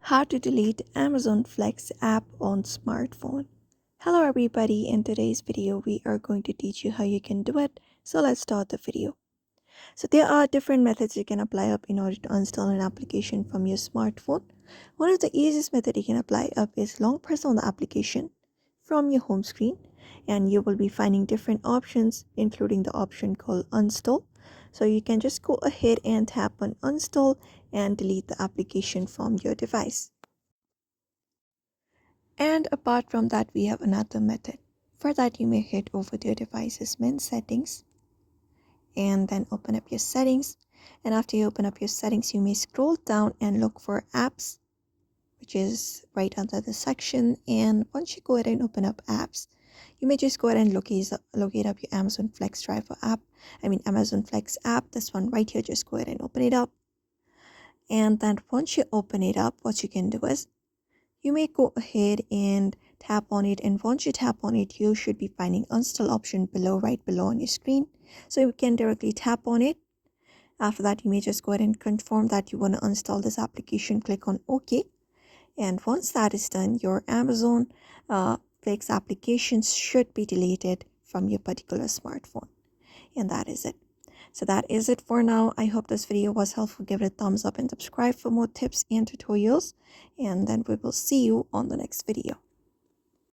How to delete Amazon Flex app on smartphone. Hello everybody, in today's video we are going to teach you how you can do it. So let's start the video. So there are different methods you can apply up in order to install an application from your smartphone. One of the easiest method you can apply up is long press on the application from your home screen, and you will be finding different options including the option called Uninstall. So you can just go ahead and tap on Uninstall and delete the application from your device. And apart from that, we have another method. For that, you may head over to your device's main settings and then open up your settings. And after you open up your settings, you may scroll down and look for apps, which is right under the section. And once you go ahead and open up apps, you may just go ahead and locate up your Amazon Flex Driver app. Amazon Flex app, this one right here. Just go ahead and open it up. And then once you open it up, what you can do is you may go ahead and tap on it, and once you tap on it, you should be finding Uninstall option right below on your screen. So you can directly tap on it. After that, you may just go ahead and confirm that you want to install this application. Click on OK. And once that is done, your Amazon Flex applications should be deleted from your particular smartphone. And that is it. So that is it for now. I hope this video was helpful. Give it a thumbs up and subscribe for more tips and tutorials. And then we will see you on the next video.